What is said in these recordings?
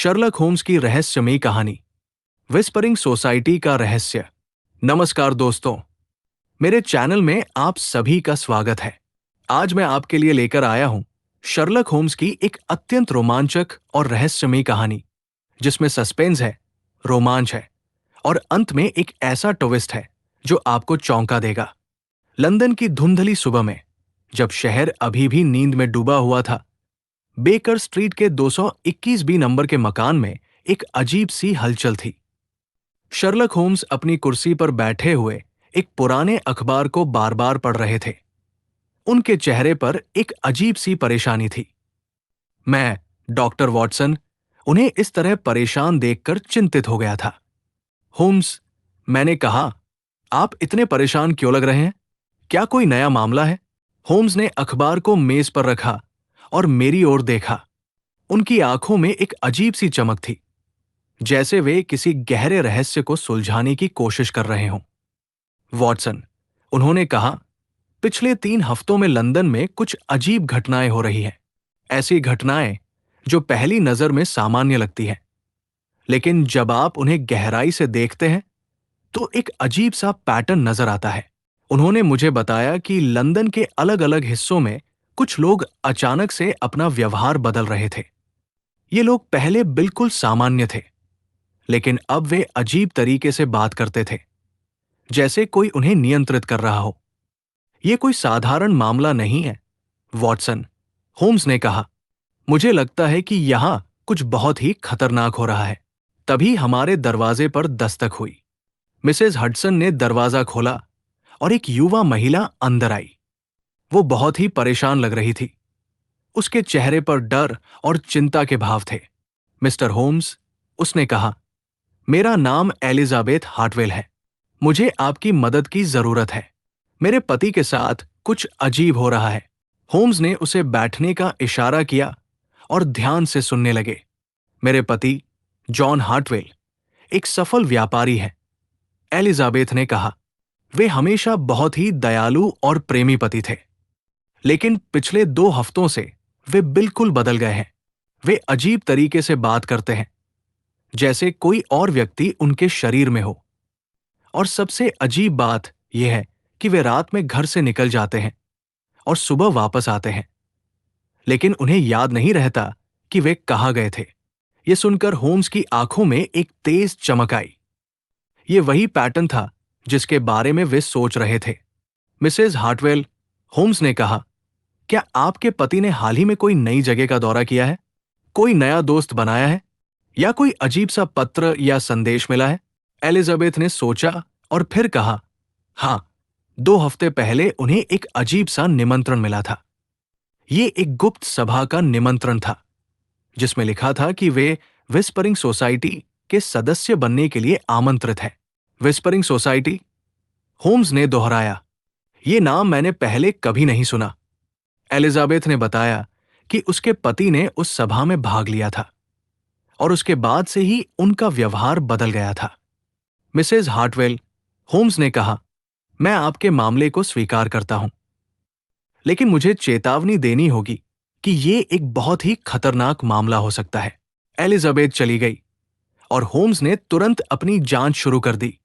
Sherlock Holmes की रहस्यमयी कहानी, विस्परिंग सोसाइटी का रहस्य। नमस्कार दोस्तों, मेरे चैनल में आप सभी का स्वागत है। आज मैं आपके लिए लेकर आया हूं शर्लक होम्स की एक अत्यंत रोमांचक और रहस्यमयी कहानी, जिसमें सस्पेंस है, रोमांच है और अंत में एक ऐसा ट्विस्ट है जो आपको चौंका देगा। लंदन की धुंधली सुबह में, जब शहर अभी भी नींद में डूबा हुआ था, बेकर स्ट्रीट के 221 बी नंबर के मकान में एक अजीब सी हलचल थी। शर्लक होम्स अपनी कुर्सी पर बैठे हुए एक पुराने अखबार को बार बार पढ़ रहे थे। उनके चेहरे पर एक अजीब सी परेशानी थी। मैं, डॉक्टर वॉटसन, उन्हें इस तरह परेशान देखकर चिंतित हो गया था। होम्स, मैंने कहा, आप इतने परेशान क्यों लग रहे हैं? क्या कोई नया मामला है? होम्स ने अखबार को मेज पर रखा और मेरी ओर देखा। उनकी आंखों में एक अजीब सी चमक थी, जैसे वे किसी गहरे रहस्य को सुलझाने की कोशिश कर रहे हों। वॉटसन, उन्होंने कहा, पिछले 3 हफ्तों में लंदन में कुछ अजीब घटनाएं हो रही हैं। ऐसी घटनाएं जो पहली नजर में सामान्य लगती हैं, लेकिन जब आप उन्हें गहराई से देखते हैं तो एक अजीब सा पैटर्न नजर आता है। उन्होंने मुझे बताया कि लंदन के अलग अलग हिस्सों में कुछ लोग अचानक से अपना व्यवहार बदल रहे थे। ये लोग पहले बिल्कुल सामान्य थे, लेकिन अब वे अजीब तरीके से बात करते थे, जैसे कोई उन्हें नियंत्रित कर रहा हो। ये कोई साधारण मामला नहीं है, वॉटसन, होम्स ने कहा। मुझे लगता है कि यहां कुछ बहुत ही खतरनाक हो रहा है। तभी हमारे दरवाजे पर दस्तक हुई। मिसेज हडसन ने दरवाजा खोला और एक युवा महिला अंदर आई। वो बहुत ही परेशान लग रही थी। उसके चेहरे पर डर और चिंता के भाव थे। मिस्टर होम्स, उसने कहा, मेरा नाम एलिजाबेथ हार्टवेल है। मुझे आपकी मदद की जरूरत है। मेरे पति के साथ कुछ अजीब हो रहा है। होम्स ने उसे बैठने का इशारा किया और ध्यान से सुनने लगे। मेरे पति, जॉन हार्टवेल, एक सफल व्यापारी हैं, एलिजाबेथ ने कहा। वे हमेशा बहुत ही दयालु और प्रेमी पति थे, लेकिन पिछले 2 हफ्तों से वे बिल्कुल बदल गए हैं। वे अजीब तरीके से बात करते हैं, जैसे कोई और व्यक्ति उनके शरीर में हो। और सबसे अजीब बात यह है कि वे रात में घर से निकल जाते हैं और सुबह वापस आते हैं, लेकिन उन्हें याद नहीं रहता कि वे कहाँ गए थे। ये सुनकर होम्स की आंखों में एक तेज चमक आई। ये वही पैटर्न था जिसके बारे में वे सोच रहे थे। मिसेज हार्टवेल, होम्स ने कहा, क्या आपके पति ने हाल ही में कोई नई जगह का दौरा किया है? कोई नया दोस्त बनाया है? या कोई अजीब सा पत्र या संदेश मिला है? एलिजाबेथ ने सोचा और फिर कहा, हाँ, 2 हफ्ते पहले उन्हें एक अजीब सा निमंत्रण मिला था। ये एक गुप्त सभा का निमंत्रण था, जिसमें लिखा था कि वे विस्परिंग सोसाइटी के सदस्य बनने के लिए आमंत्रित हैं। Whispering society? होम्स ने दोहराया, ये नाम मैंने पहले कभी नहीं सुना। एलिजाबेथ ने बताया कि उसके पति ने उस सभा में भाग लिया था और उसके बाद से ही उनका व्यवहार बदल गया था। मिसेज हार्टवेल, होम्स ने कहा, मैं आपके मामले को स्वीकार करता हूं, लेकिन मुझे चेतावनी देनी होगी कि ये एक बहुत ही खतरनाक मामला हो सकता है। एलिजाबेथ चली गई और होम्स ने तुरंत अपनी जांच शुरू कर दी।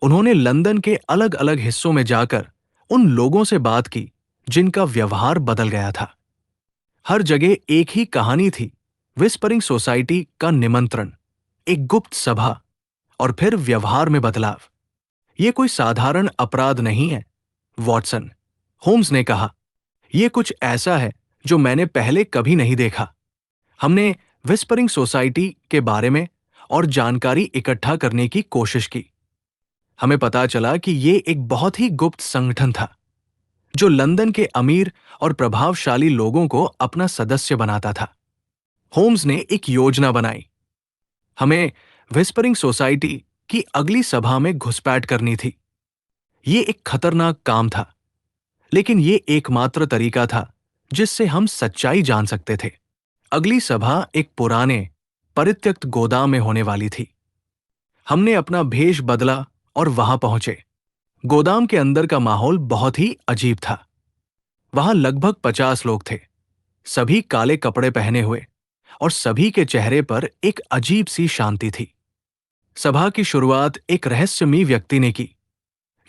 उन्होंने लंदन के अलग अलग हिस्सों में जाकर उन लोगों से बात की जिनका व्यवहार बदल गया था। हर जगह एक ही कहानी थी, विस्परिंग सोसाइटी का निमंत्रण, एक गुप्त सभा और फिर व्यवहार में बदलाव। यह कोई साधारण अपराध नहीं है, वॉटसन, होम्स ने कहा। यह कुछ ऐसा है जो मैंने पहले कभी नहीं देखा। हमने विस्परिंग सोसाइटी के बारे में और जानकारी इकट्ठा करने की कोशिश की। हमें पता चला कि यह एक बहुत ही गुप्त संगठन था, जो लंदन के अमीर और प्रभावशाली लोगों को अपना सदस्य बनाता था। होम्स ने एक योजना बनाई। हमें विस्परिंग सोसाइटी की अगली सभा में घुसपैठ करनी थी। ये एक खतरनाक काम था, लेकिन ये एकमात्र तरीका था जिससे हम सच्चाई जान सकते थे। अगली सभा एक पुराने, परित्यक्त गोदाम में होने वाली थी। हमने अपना भेष बदला और वहां पहुंचे। गोदाम के अंदर का माहौल बहुत ही अजीब था। वहां लगभग 50 लोग थे, सभी काले कपड़े पहने हुए और सभी के चेहरे पर एक अजीब सी शांति थी। सभा की शुरुआत एक रहस्यमयी व्यक्ति ने की,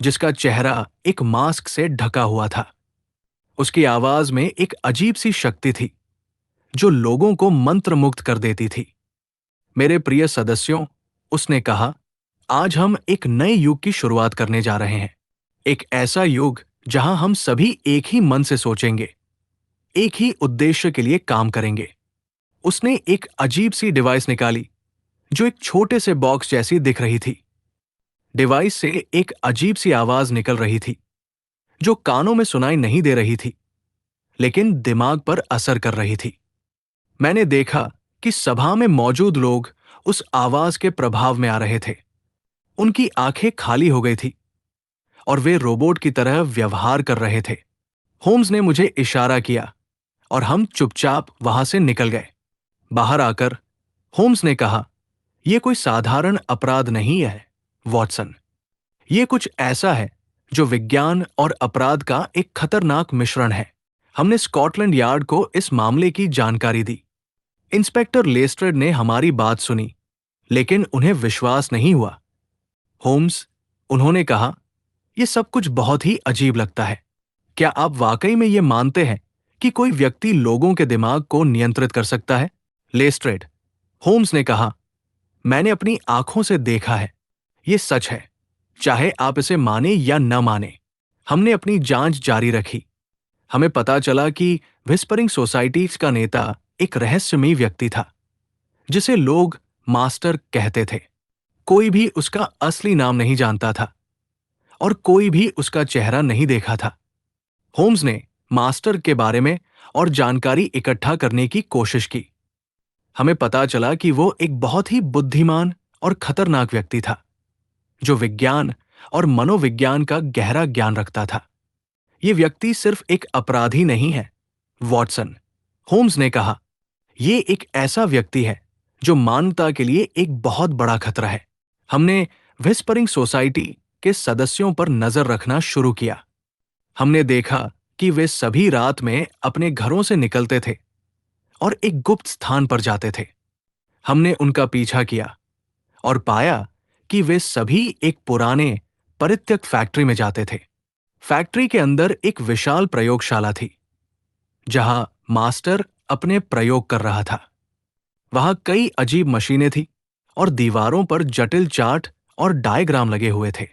जिसका चेहरा एक मास्क से ढका हुआ था। उसकी आवाज में एक अजीब सी शक्ति थी, जो लोगों को मंत्रमुग्ध कर देती थी। मेरे प्रिय सदस्यों, उसने कहा, आज हम एक नए युग की शुरुआत करने जा रहे हैं। एक ऐसा युग जहां हम सभी एक ही मन से सोचेंगे, एक ही उद्देश्य के लिए काम करेंगे। उसने एक अजीब सी डिवाइस निकाली, जो एक छोटे से बॉक्स जैसी दिख रही थी। डिवाइस से एक अजीब सी आवाज निकल रही थी, जो कानों में सुनाई नहीं दे रही थी, लेकिन दिमाग पर असर कर रही थी। मैंने देखा कि सभा में मौजूद लोग उस आवाज के प्रभाव में आ रहे थे। उनकी आंखें खाली हो गई थी और वे रोबोट की तरह व्यवहार कर रहे थे। होम्स ने मुझे इशारा किया और हम चुपचाप वहां से निकल गए। बाहर आकर होम्स ने कहा, यह कोई साधारण अपराध नहीं है, वॉटसन। ये कुछ ऐसा है जो विज्ञान और अपराध का एक खतरनाक मिश्रण है। हमने स्कॉटलैंड यार्ड को इस मामले की जानकारी दी। इंस्पेक्टर लेस्ट्रेड ने हमारी बात सुनी, लेकिन उन्हें विश्वास नहीं हुआ। होम्स, उन्होंने कहा, यह सब कुछ बहुत ही अजीब लगता है। क्या आप वाकई में ये मानते हैं कि कोई व्यक्ति लोगों के दिमाग को नियंत्रित कर सकता है? लेस्ट्रेड, होम्स ने कहा, मैंने अपनी आंखों से देखा है। ये सच है, चाहे आप इसे माने या न माने। हमने अपनी जांच जारी रखी। हमें पता चला कि विस्परिंग सोसाइटीज का नेता एक रहस्यमयी व्यक्ति था, जिसे लोग मास्टर कहते थे। कोई भी उसका असली नाम नहीं जानता था और कोई भी उसका चेहरा नहीं देखा था। होम्स ने मास्टर के बारे में और जानकारी इकट्ठा करने की कोशिश की। हमें पता चला कि वो एक बहुत ही बुद्धिमान और खतरनाक व्यक्ति था, जो विज्ञान और मनोविज्ञान का गहरा ज्ञान रखता था। ये व्यक्ति सिर्फ एक अपराधी नहीं है, वॉटसन, होम्स ने कहा। ये एक ऐसा व्यक्ति है जो मानवता के लिए एक बहुत बड़ा खतरा है। हमने विस्परिंग सोसाइटी के सदस्यों पर नजर रखना शुरू किया। हमने देखा कि वे सभी रात में अपने घरों से निकलते थे और एक गुप्त स्थान पर जाते थे। हमने उनका पीछा किया और पाया कि वे सभी एक पुराने परित्यक्त फैक्ट्री में जाते थे। फैक्ट्री के अंदर एक विशाल प्रयोगशाला थी, जहां मास्टर अपने प्रयोग कर रहा था। वहां कई अजीब मशीनें थीं और दीवारों पर जटिल चार्ट और डायग्राम लगे हुए थे।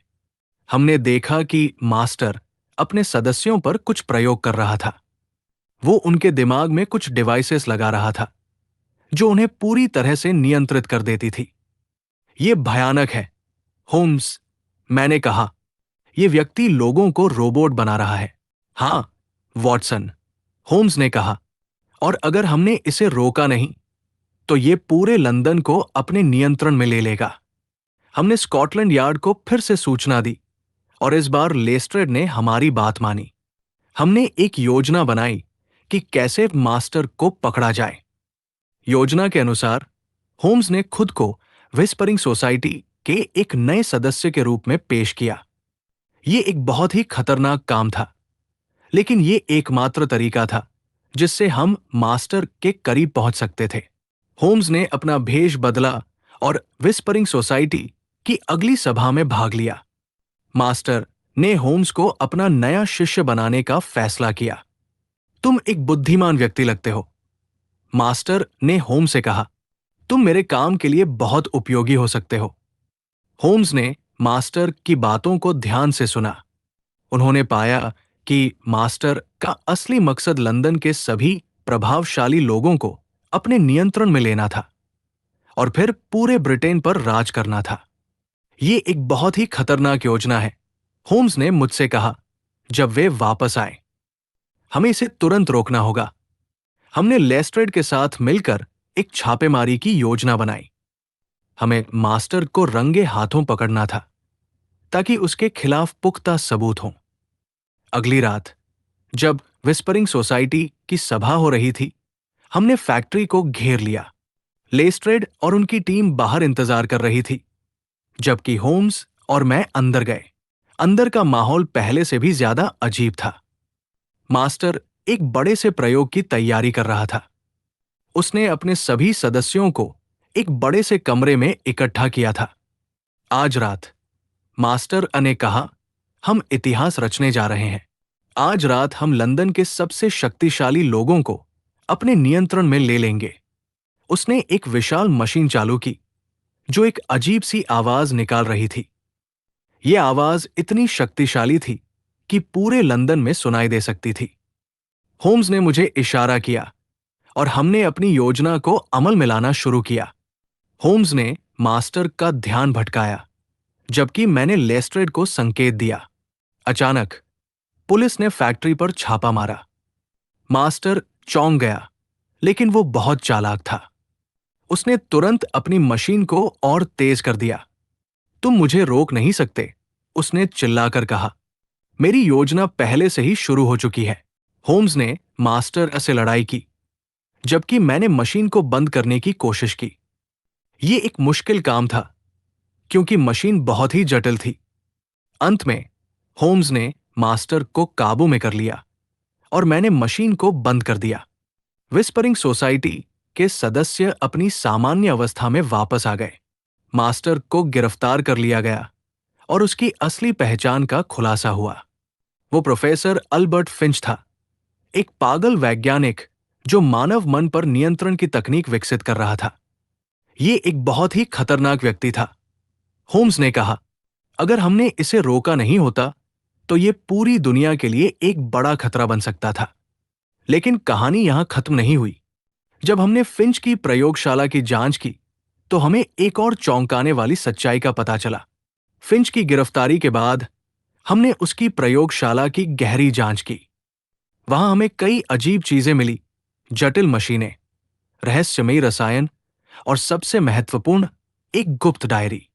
हमने देखा कि मास्टर अपने सदस्यों पर कुछ प्रयोग कर रहा था। वो उनके दिमाग में कुछ डिवाइसेस लगा रहा था, जो उन्हें पूरी तरह से नियंत्रित कर देती थी। ये भयानक है, होम्स, मैंने कहा। ये व्यक्ति लोगों को रोबोट बना रहा है। हाँ, वॉटसन, होम्स ने कहा। और अगर हमने इसे रोका नहीं, तो ये पूरे लंदन को अपने नियंत्रण में ले लेगा। हमने स्कॉटलैंड यार्ड को फिर से सूचना दी और इस बार लेस्ट्रेड ने हमारी बात मानी। हमने एक योजना बनाई कि कैसे मास्टर को पकड़ा जाए। योजना के अनुसार होम्स ने खुद को विस्परिंग सोसाइटी के एक नए सदस्य के रूप में पेश किया। ये एक बहुत ही खतरनाक काम था, लेकिन ये एकमात्र तरीका था जिससे हम मास्टर के करीब पहुंच सकते थे। होम्स ने अपना भेष बदला और विस्परिंग सोसाइटी की अगली सभा में भाग लिया। मास्टर ने होम्स को अपना नया शिष्य बनाने का फैसला किया। तुम एक बुद्धिमान व्यक्ति लगते हो, मास्टर ने होम्स से कहा। तुम मेरे काम के लिए बहुत उपयोगी हो सकते हो। होम्स ने मास्टर की बातों को ध्यान से सुना। उन्होंने पाया कि मास्टर का असली मकसद लंदन के सभी प्रभावशाली लोगों को अपने नियंत्रण में लेना था और फिर पूरे ब्रिटेन पर राज करना था। ये एक बहुत ही खतरनाक योजना है, होम्स ने मुझसे कहा जब वे वापस आए। हमें इसे तुरंत रोकना होगा। हमने लेस्ट्रेड के साथ मिलकर एक छापेमारी की योजना बनाई। हमें मास्टर को रंगे हाथों पकड़ना था, ताकि उसके खिलाफ पुख्ता सबूत हों। अगली रात, जब विस्परिंग सोसाइटी की सभा हो रही थी, हमने फैक्ट्री को घेर लिया। लेस्ट्रेड और उनकी टीम बाहर इंतजार कर रही थी, जबकि होम्स और मैं अंदर गए। अंदर का माहौल पहले से भी ज्यादा अजीब था। मास्टर एक बड़े से प्रयोग की तैयारी कर रहा था। उसने अपने सभी सदस्यों को एक बड़े से कमरे में इकट्ठा किया था। आज रात, मास्टर ने कहा, हम इतिहास रचने जा रहे हैं। आज रात हम लंदन के सबसे शक्तिशाली लोगों को अपने नियंत्रण में ले लेंगे। उसने एक विशाल मशीन चालू की जो एक अजीब सी आवाज निकाल रही थी। यह आवाज इतनी शक्तिशाली थी कि पूरे लंदन में सुनाई दे सकती थी। होम्स ने मुझे इशारा किया और हमने अपनी योजना को अमल में लाना शुरू किया। होम्स ने मास्टर का ध्यान भटकाया, जबकि मैंने लेस्ट्रेड को संकेत दिया। अचानक पुलिस ने फैक्ट्री पर छापा मारा। मास्टर चौंक गया, लेकिन वो बहुत चालाक था। उसने तुरंत अपनी मशीन को और तेज कर दिया। तुम मुझे रोक नहीं सकते, उसने चिल्लाकर कहा। मेरी योजना पहले से ही शुरू हो चुकी है। होम्स ने मास्टर से लड़ाई की, जबकि मैंने मशीन को बंद करने की कोशिश की। ये एक मुश्किल काम था, क्योंकि मशीन बहुत ही जटिल थी। अंत में होम्स ने मास्टर को काबू में कर लिया और मैंने मशीन को बंद कर दिया। विस्परिंग सोसाइटी के सदस्य अपनी सामान्य अवस्था में वापस आ गए। मास्टर को गिरफ्तार कर लिया गया और उसकी असली पहचान का खुलासा हुआ। वो प्रोफेसर अल्बर्ट फिंच था, एक पागल वैज्ञानिक जो मानव मन पर नियंत्रण की तकनीक विकसित कर रहा था। ये एक बहुत ही खतरनाक व्यक्ति था। होम्स ने कहा, अगर हमने इसे रोका नहीं होता तो ये पूरी दुनिया के लिए एक बड़ा खतरा बन सकता था। लेकिन कहानी यहां खत्म नहीं हुई। जब हमने फिंच की प्रयोगशाला की जांच की तो हमें एक और चौंकाने वाली सच्चाई का पता चला। फिंच की गिरफ्तारी के बाद हमने उसकी प्रयोगशाला की गहरी जांच की। वहां हमें कई अजीब चीजें मिली, जटिल मशीनें, रहस्यमयी रसायन और सबसे महत्वपूर्ण, एक गुप्त डायरी।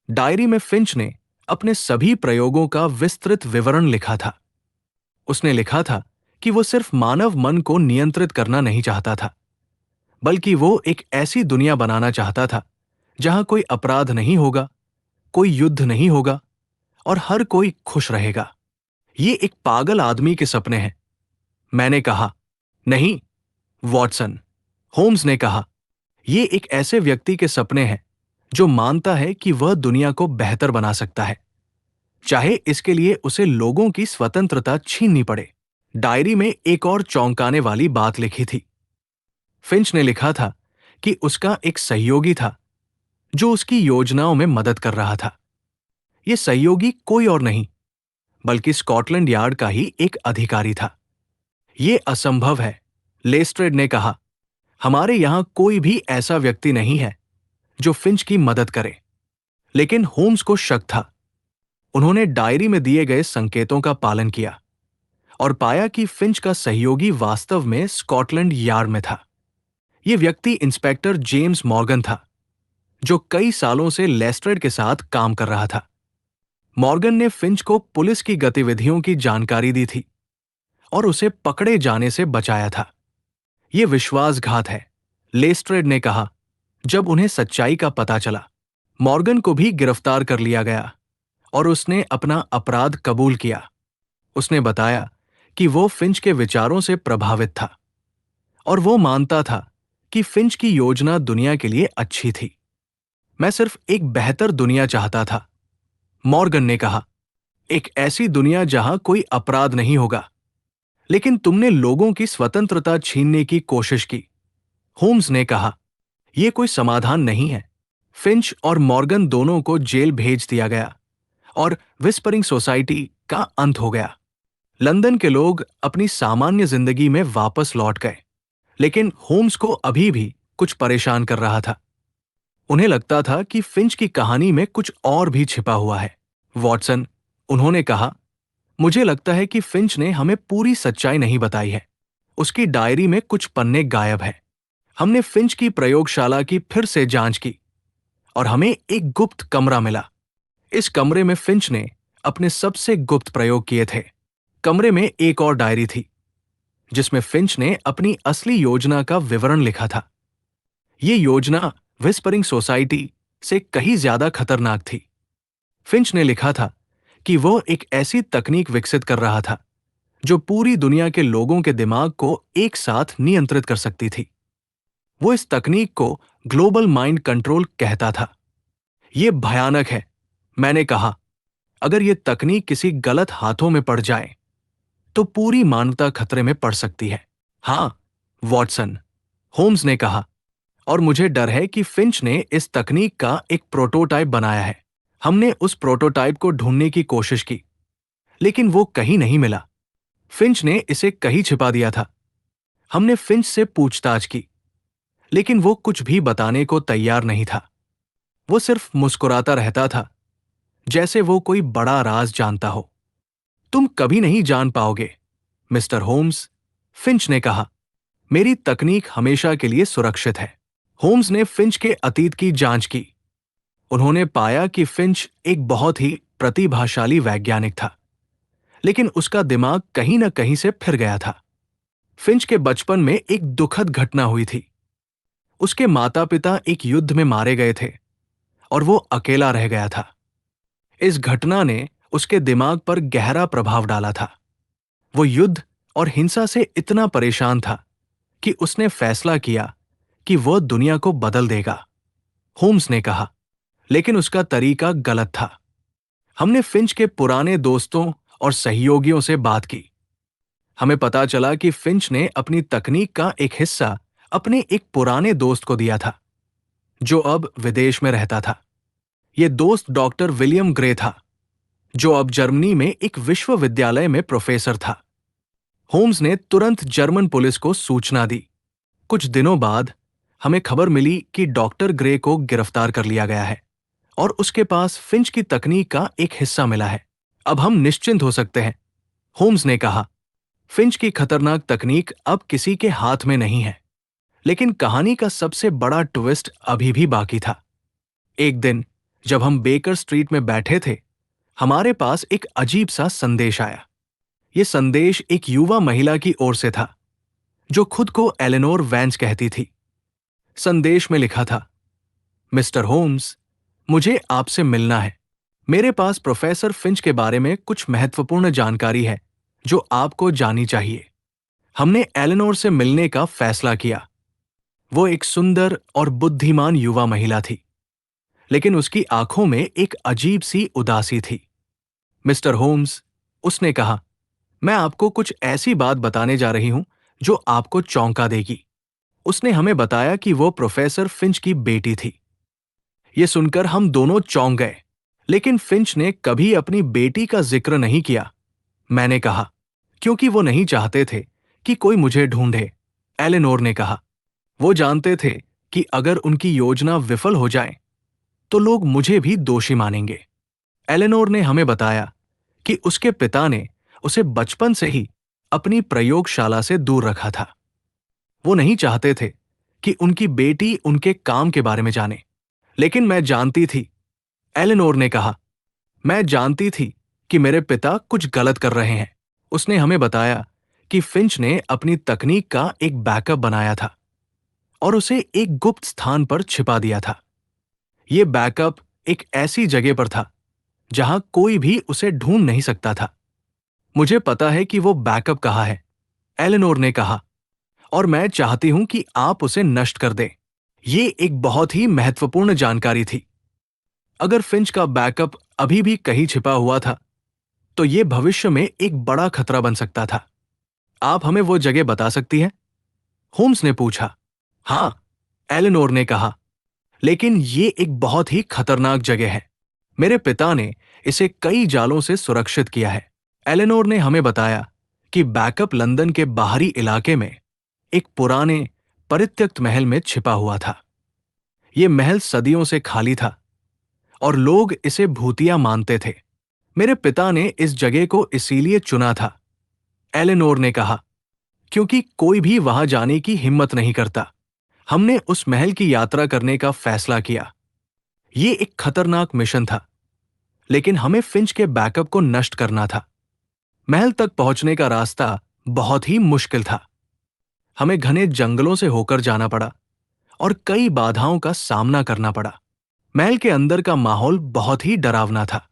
डायरी में फिंच ने अपने सभी प्रयोगों का विस्तृत विवरण लिखा था। उसने लिखा था कि वो सिर्फ मानव मन को नियंत्रित करना नहीं चाहता था, बल्कि वो एक ऐसी दुनिया बनाना चाहता था जहां कोई अपराध नहीं होगा, कोई युद्ध नहीं होगा और हर कोई खुश रहेगा। ये एक पागल आदमी के सपने हैं, मैंने कहा। नहीं, वॉटसन, होम्स ने कहा, ये एक ऐसे व्यक्ति के सपने हैं जो मानता है कि वह दुनिया को बेहतर बना सकता है, चाहे इसके लिए उसे लोगों की स्वतंत्रता छीननी पड़े। डायरी में एक और चौंकाने वाली बात लिखी थी। फिंच ने लिखा था कि उसका एक सहयोगी था जो उसकी योजनाओं में मदद कर रहा था। यह सहयोगी कोई और नहीं बल्कि स्कॉटलैंड यार्ड का ही एक अधिकारी था। यह असंभव है, लेस्ट्रेड ने कहा। हमारे यहां कोई भी ऐसा व्यक्ति नहीं है जो फिंच की मदद करे। लेकिन होम्स को शक था। उन्होंने डायरी में दिए गए संकेतों का पालन किया और पाया कि फिंच का सहयोगी वास्तव में स्कॉटलैंड यार्ड में था। यह व्यक्ति इंस्पेक्टर जेम्स मॉर्गन था, जो कई सालों से लेस्ट्रेड के साथ काम कर रहा था। मॉर्गन ने फिंच को पुलिस की गतिविधियों की जानकारी दी थी और उसे पकड़े जाने से बचाया था। यह विश्वासघात है, लेस्ट्रेड ने कहा। जब उन्हें सच्चाई का पता चला, मॉर्गन को भी गिरफ्तार कर लिया गया और उसने अपना अपराध कबूल किया। उसने बताया कि वो फिंच के विचारों से प्रभावित था और वो मानता था कि फिंच की योजना दुनिया के लिए अच्छी थी। मैं सिर्फ एक बेहतर दुनिया चाहता था, मॉर्गन ने कहा। एक ऐसी दुनिया जहां कोई अपराध नहीं होगा। लेकिन तुमने लोगों की स्वतंत्रता छीनने की कोशिश की, होम्स ने कहा। यह कोई समाधान नहीं है। फिंच और मॉर्गन दोनों को जेल भेज दिया गया और विस्परिंग सोसाइटी का अंत हो गया। लंदन के लोग अपनी सामान्य जिंदगी में वापस लौट गए, लेकिन होम्स को अभी भी कुछ परेशान कर रहा था। उन्हें लगता था कि फिंच की कहानी में कुछ और भी छिपा हुआ है। वॉटसन, उन्होंने कहा, मुझे लगता है कि फिंच ने हमें पूरी सच्चाई नहीं बताई है। उसकी डायरी में कुछ पन्ने गायब हैं। हमने फिंच की प्रयोगशाला की फिर से जांच की और हमें एक गुप्त कमरा मिला। इस कमरे में फिंच ने अपने सबसे गुप्त प्रयोग किए थे। कमरे में एक और डायरी थी जिसमें फिंच ने अपनी असली योजना का विवरण लिखा था। ये योजना विस्परिंग सोसाइटी से कहीं ज्यादा खतरनाक थी। फिंच ने लिखा था कि वो एक ऐसी तकनीक विकसित कर रहा था जो पूरी दुनिया के लोगों के दिमाग को एक साथ नियंत्रित कर सकती थी। वो इस तकनीक को ग्लोबल माइंड कंट्रोल कहता था। ये भयानक है, मैंने कहा। अगर ये तकनीक किसी गलत हाथों में पड़ जाए तो पूरी मानवता खतरे में पड़ सकती है। हाँ, वॉटसन, होम्स ने कहा, और मुझे डर है कि फिंच ने इस तकनीक का एक प्रोटोटाइप बनाया है। हमने उस प्रोटोटाइप को ढूंढने की कोशिश की, लेकिन वो कहीं नहीं मिला। फिंच ने इसे कहीं छिपा दिया था। हमने फिंच से पूछताछ की, लेकिन वो कुछ भी बताने को तैयार नहीं था। वो सिर्फ मुस्कुराता रहता था, जैसे वो कोई बड़ा राज जानता हो। तुम कभी नहीं जान पाओगे, मिस्टर होम्स, फिंच ने कहा। मेरी तकनीक हमेशा के लिए सुरक्षित है। होम्स ने फिंच के अतीत की जांच की। उन्होंने पाया कि फिंच एक बहुत ही प्रतिभाशाली वैज्ञानिक था, लेकिन उसका दिमाग कहीं न कहीं से फिर गया था। फिंच के बचपन में एक दुखद घटना हुई थी। उसके माता-पिता एक युद्ध में मारे गए थे और वो अकेला रह गया था। इस घटना ने उसके दिमाग पर गहरा प्रभाव डाला था। वो युद्ध और हिंसा से इतना परेशान था कि उसने फैसला किया कि वह दुनिया को बदल देगा, होम्स ने कहा। लेकिन उसका तरीका गलत था। हमने फिंच के पुराने दोस्तों और सहयोगियों से बात की। हमें पता चला कि फिंच ने अपनी तकनीक का एक हिस्सा अपने एक पुराने दोस्त को दिया था, जो अब विदेश में रहता था। यह दोस्त डॉक्टर विलियम ग्रे था, जो अब जर्मनी में एक विश्वविद्यालय में प्रोफेसर था। होम्स ने तुरंत जर्मन पुलिस को सूचना दी। कुछ दिनों बाद हमें खबर मिली कि डॉक्टर ग्रे को गिरफ्तार कर लिया गया है और उसके पास फिंच की तकनीक का एक हिस्सा मिला है। अब हम निश्चिंत हो सकते हैं, होम्स ने कहा। फिंच की खतरनाक तकनीक अब किसी के हाथ में नहीं है। लेकिन कहानी का सबसे बड़ा ट्विस्ट अभी भी बाकी था। एक दिन जब हम बेकर स्ट्रीट में बैठे थे, हमारे पास एक अजीब सा संदेश आया। यह संदेश एक युवा महिला की ओर से था, जो खुद को एलेनोर वैंस कहती थी। संदेश में लिखा था, मिस्टर होम्स, मुझे आपसे मिलना है। मेरे पास प्रोफेसर फिंच के बारे में कुछ महत्वपूर्ण जानकारी है जो आपको जानी चाहिए। हमने एलेनोर से मिलने का फैसला किया। वो एक सुंदर और बुद्धिमान युवा महिला थी, लेकिन उसकी आंखों में एक अजीब सी उदासी थी। मिस्टर होम्स, उसने कहा, मैं आपको कुछ ऐसी बात बताने जा रही हूं जो आपको चौंका देगी। उसने हमें बताया कि वो प्रोफेसर फिंच की बेटी थी। ये सुनकर हम दोनों चौंक गए। लेकिन फिंच ने कभी अपनी बेटी का जिक्र नहीं किया, मैंने कहा, क्योंकि वो नहीं चाहते थे कि कोई मुझे ढूंढे, एलेनोर ने कहा। वो जानते थे कि अगर उनकी योजना विफल हो जाए तो लोग मुझे भी दोषी मानेंगे। एलेनोर ने हमें बताया कि उसके पिता ने उसे बचपन से ही अपनी प्रयोगशाला से दूर रखा था। वो नहीं चाहते थे कि उनकी बेटी उनके काम के बारे में जाने। लेकिन मैं जानती थी, एलेनोर ने कहा, मैं जानती थी कि मेरे पिता कुछ गलत कर रहे हैं। उसने हमें बताया कि फिंच ने अपनी तकनीक का एक बैकअप बनाया था और उसे एक गुप्त स्थान पर छिपा दिया था। यह बैकअप एक ऐसी जगह पर था जहां कोई भी उसे ढूंढ नहीं सकता था। मुझे पता है कि वो बैकअप कहाँ है, एलेनोर ने कहा, और मैं चाहती हूं कि आप उसे नष्ट कर दें। ये एक बहुत ही महत्वपूर्ण जानकारी थी। अगर फिंच का बैकअप अभी भी कहीं छिपा हुआ था, तो ये भविष्य में एक बड़ा खतरा बन सकता था। आप हमें वो जगह बता सकती हैं? होम्स ने पूछा। हाँ, एलेनोर ने कहा, लेकिन ये एक बहुत ही खतरनाक जगह है। मेरे पिता ने इसे कई जालों से सुरक्षित किया है। एलेनोर ने हमें बताया कि बैकअप लंदन के बाहरी इलाके में एक पुराने परित्यक्त महल में छिपा हुआ था। यह महल सदियों से खाली था और लोग इसे भूतिया मानते थे। मेरे पिता ने इस जगह को इसीलिए चुना था, एलेनोर ने कहा, क्योंकि कोई भी वहां जाने की हिम्मत नहीं करता। हमने उस महल की यात्रा करने का फैसला किया। यह एक खतरनाक मिशन था, लेकिन हमें फिंच के बैकअप को नष्ट करना था। महल तक पहुंचने का रास्ता बहुत ही मुश्किल था। हमें घने जंगलों से होकर जाना पड़ा और कई बाधाओं का सामना करना पड़ा। महल के अंदर का माहौल बहुत ही डरावना था।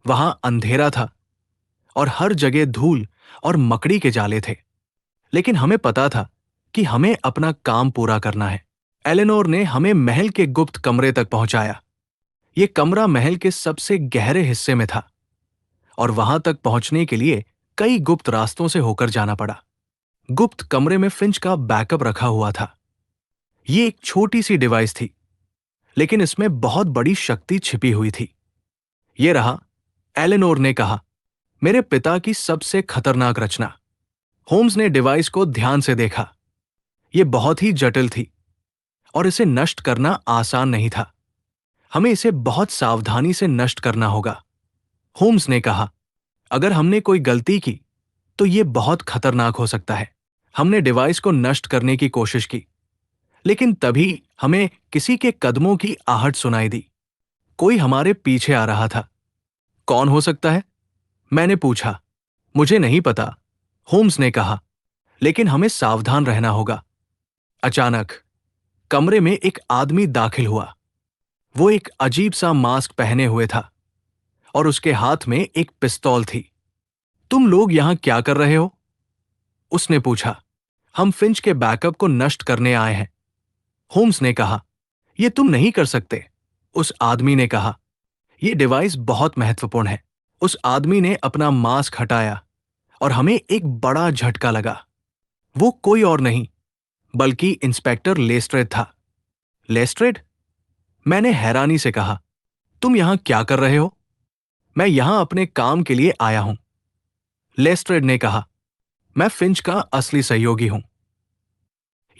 वहां अंधेरा था और हर जगह धूल और मकड़ी के जाले थे। लेकिन हमें पता था कि हमें अपना काम पूरा करना है। एलेनोर ने हमें महल के गुप्त कमरे तक पहुंचाया। ये कमरा महल के सबसे गहरे हिस्से में था और वहां तक पहुंचने के लिए कई गुप्त रास्तों से होकर जाना पड़ा। गुप्त कमरे में फिंच का बैकअप रखा हुआ था। ये एक छोटी सी डिवाइस थी, लेकिन इसमें बहुत बड़ी शक्ति छिपी हुई थी। ये रहा, एलेनोर ने कहा, मेरे पिता की सबसे खतरनाक रचना। होम्स ने डिवाइस को ध्यान से देखा। यह बहुत ही जटिल थी और इसे नष्ट करना आसान नहीं था। हमें इसे बहुत सावधानी से नष्ट करना होगा। होम्स ने कहा, अगर हमने कोई गलती की तो यह बहुत खतरनाक हो सकता है। हमने डिवाइस को नष्ट करने की कोशिश की, लेकिन तभी हमें किसी के कदमों की आहट सुनाई दी। कोई हमारे पीछे आ रहा था। कौन हो सकता है? मैंने पूछा। मुझे नहीं पता, होम्स ने कहा, लेकिन हमें सावधान रहना होगा। अचानक कमरे में एक आदमी दाखिल हुआ। वो एक अजीब सा मास्क पहने हुए था और उसके हाथ में एक पिस्तौल थी। तुम लोग यहां क्या कर रहे हो? उसने पूछा। हम फिंच के बैकअप को नष्ट करने आए हैं, होम्स ने कहा। यह तुम नहीं कर सकते, उस आदमी ने कहा। यह डिवाइस बहुत महत्वपूर्ण है। उस आदमी ने अपना मास्क हटाया और हमें एक बड़ा झटका लगा। वो कोई और नहीं बल्कि इंस्पेक्टर लेस्ट्रेड था। लेस्ट्रेड? मैंने हैरानी से कहा, तुम यहां क्या कर रहे हो? मैं यहां अपने काम के लिए आया हूं, लेस्ट्रेड ने कहा। मैं फिंच का असली सहयोगी हूं।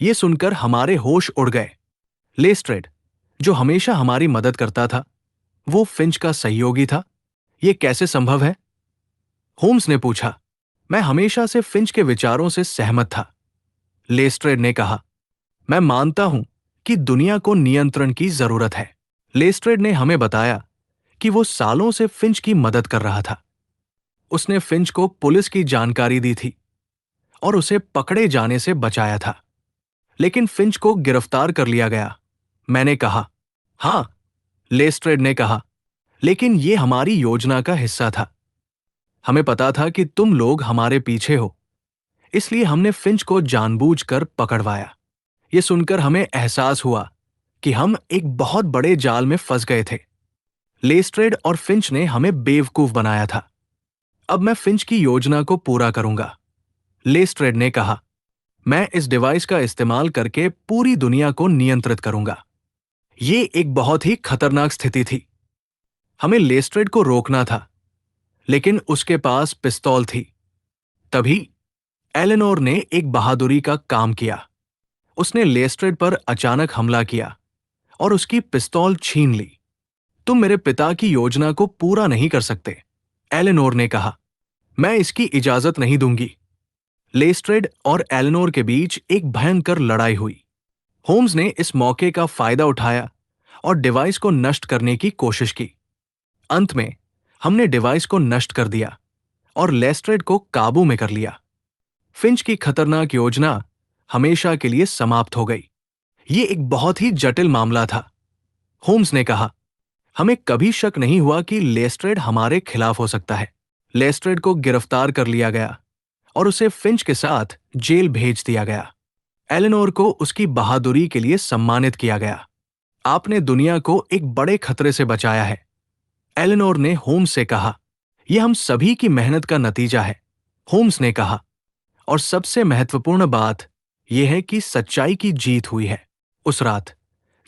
यह सुनकर हमारे होश उड़ गए। लेस्ट्रेड, जो हमेशा हमारी मदद करता था, वो फिंच का सहयोगी था? यह कैसे संभव है? होम्स ने पूछा। मैं हमेशा से फिंच के विचारों से सहमत था, लेस्ट्रेड ने कहा। मैं मानता हूं कि दुनिया को नियंत्रण की जरूरत है। लेस्ट्रेड ने हमें बताया कि वो सालों से फिंच की मदद कर रहा था। उसने फिंच को पुलिस की जानकारी दी थी और उसे पकड़े जाने से बचाया था, लेकिन फिंच को गिरफ्तार कर लिया गया। मैंने कहा, हां, लेस्ट्रेड ने कहा, लेकिन यह हमारी योजना का हिस्सा था। हमें पता था कि तुम लोग हमारे पीछे हो, इसलिए हमने फिंच को जानबूझकर पकड़वाया। यह सुनकर हमें एहसास हुआ कि हम एक बहुत बड़े जाल में फंस गए थे। लेस्ट्रेड और फिंच ने हमें बेवकूफ बनाया था। अब मैं फिंच की योजना को पूरा करूंगा, लेस्ट्रेड ने कहा। मैं इस डिवाइस का इस्तेमाल करके पूरी दुनिया को नियंत्रित करूंगा। यह एक बहुत ही खतरनाक स्थिति थी। हमें लेस्ट्रेड को रोकना था, लेकिन उसके पास पिस्तौल थी। तभी एलेनोर ने एक बहादुरी का काम किया। उसने लेस्ट्रेड पर अचानक हमला किया और उसकी पिस्तौल छीन ली। तुम मेरे पिता की योजना को पूरा नहीं कर सकते, एलेनोर ने कहा। मैं इसकी इजाजत नहीं दूंगी। लेस्ट्रेड और एलेनोर के बीच एक भयंकर लड़ाई हुई। होम्स ने इस मौके का फायदा उठाया और डिवाइस को नष्ट करने की कोशिश की। अंत में हमने डिवाइस को नष्ट कर दिया और लेस्ट्रेड को काबू में कर लिया। फिंच की खतरनाक योजना हमेशा के लिए समाप्त हो गई। यह एक बहुत ही जटिल मामला था, होम्स ने कहा। हमें कभी शक नहीं हुआ कि लेस्ट्रेड हमारे खिलाफ हो सकता है। लेस्ट्रेड को गिरफ्तार कर लिया गया और उसे फिंच के साथ जेल भेज दिया गया। एलेनोर को उसकी बहादुरी के लिए सम्मानित किया गया। आपने दुनिया को एक बड़े खतरे से बचाया है, एलेनोर ने होम्स से कहा। यह हम सभी की मेहनत का नतीजा है, होम्स ने कहा। और सबसे महत्वपूर्ण बात यह है कि सच्चाई की जीत हुई है। उस रात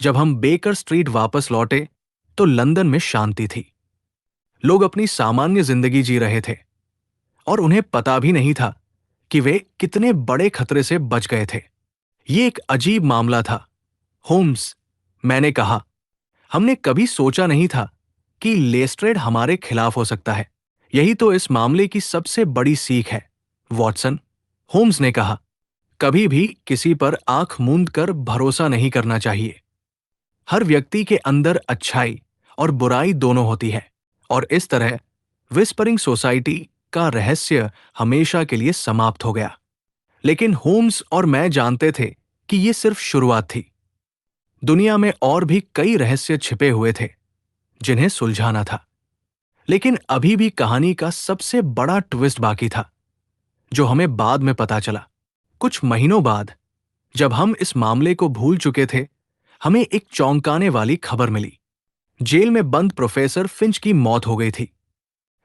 जब हम बेकर स्ट्रीट वापस लौटे तो लंदन में शांति थी। लोग अपनी सामान्य जिंदगी जी रहे थे और उन्हें पता भी नहीं था कि वे कितने बड़े खतरे से बच गए थे। ये एक अजीब मामला था, होम्स, मैंने कहा। हमने कभी सोचा नहीं था कि लेस्ट्रेड हमारे खिलाफ हो सकता है। यही तो इस मामले की सबसे बड़ी सीख है, वॉटसन, होम्स ने कहा। कभी भी किसी पर आंख मूंद कर भरोसा नहीं करना चाहिए। हर व्यक्ति के अंदर अच्छाई और बुराई दोनों होती है और इस तरह विस्परिंग सोसाइटी का रहस्य हमेशा के लिए समाप्त हो गया। लेकिन होम्स और मैं जानते थे कि यह सिर्फ शुरुआत थी। दुनिया में और भी कई रहस्य छिपे हुए थे जिन्हें सुलझाना था। लेकिन अभी भी कहानी का सबसे बड़ा ट्विस्ट बाकी था, जो हमें बाद में पता चला। कुछ महीनों बाद जब हम इस मामले को भूल चुके थे, हमें एक चौंकाने वाली खबर मिली। जेल में बंद प्रोफेसर फिंच की मौत हो गई थी।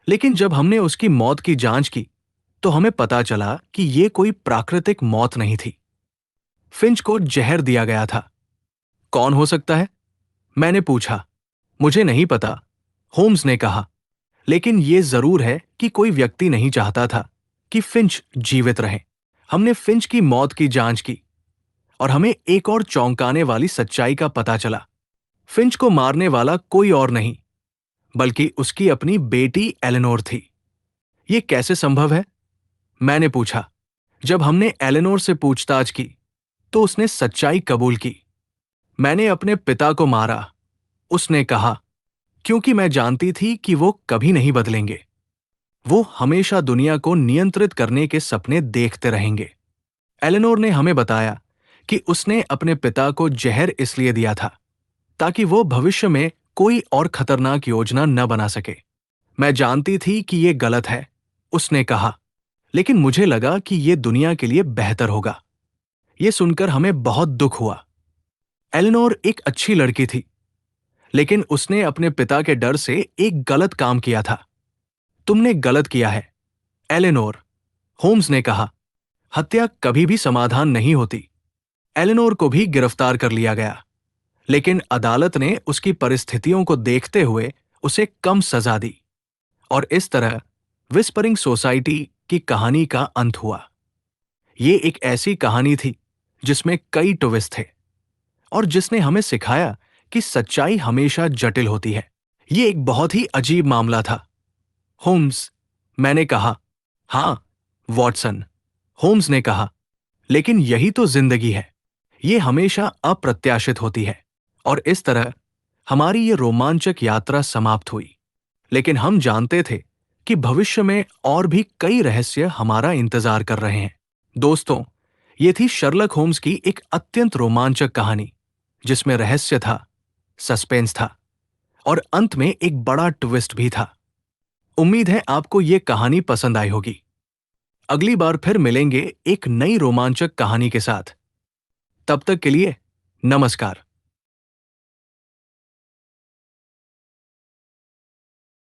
लेकिन जब हमने उसकी मौत की जांच की, तो हमें पता चला कि यह कोई प्राकृतिक मौत नहीं थी। फिंच को जहर दिया गया था। कौन हो सकता है? मैंने पूछा। मुझे नहीं पता, होम्स ने कहा। लेकिन यह जरूर है कि कोई व्यक्ति नहीं चाहता था कि फिंच जीवित रहे। हमने फिंच की मौत की जांच की और हमें एक और चौंकाने वाली सच्चाई का पता चला। फिंच को मारने वाला कोई और नहीं, बल्कि उसकी अपनी बेटी एलेनोर थी। यह कैसे संभव है? मैंने पूछा। जब हमने एलेनोर से पूछताछ की, तो उसने सच्चाई कबूल की। मैंने अपने पिता को मारा, उसने कहा, क्योंकि मैं जानती थी कि वो कभी नहीं बदलेंगे। वो हमेशा दुनिया को नियंत्रित करने के सपने देखते रहेंगे। एलेनोर ने हमें बताया कि उसने अपने पिता को जहर इसलिए दिया था ताकि वो भविष्य में कोई और खतरनाक योजना न बना सके। मैं जानती थी कि ये गलत है, उसने कहा, लेकिन मुझे लगा कि ये दुनिया के लिए बेहतर होगा। ये सुनकर हमें बहुत दुख हुआ। एलेनोर एक अच्छी लड़की थी, लेकिन उसने अपने पिता के डर से एक गलत काम किया था। तुमने गलत किया है, एलेनोर, होम्स ने कहा। हत्या कभी भी समाधान नहीं होती। एलेनोर को भी गिरफ्तार कर लिया गया, लेकिन अदालत ने उसकी परिस्थितियों को देखते हुए उसे कम सजा दी। और इस तरह विस्परिंग सोसाइटी की कहानी का अंत हुआ। ये एक ऐसी कहानी थी जिसमें कई ट्विस्ट थे और जिसने हमें सिखाया कि सच्चाई हमेशा जटिल होती है। ये एक बहुत ही अजीब मामला था, होम्स, मैंने कहा। हाँ, वॉटसन, होम्स ने कहा। लेकिन यही तो जिंदगी है। ये हमेशा अप्रत्याशित होती है। और इस तरह हमारी ये रोमांचक यात्रा समाप्त हुई। लेकिन हम जानते थे कि भविष्य में और भी कई रहस्य हमारा इंतजार कर रहे हैं। दोस्तों, ये थी शर्लक होम्स की एक अत्यंत रोमांचक कहानी, जिसमें रहस्य था, सस्पेंस था और अंत में एक बड़ा ट्विस्ट भी था। उम्मीद है आपको ये कहानी पसंद आई होगी। अगली बार फिर मिलेंगे एक नई रोमांचक कहानी के साथ। तब तक के लिए नमस्कार।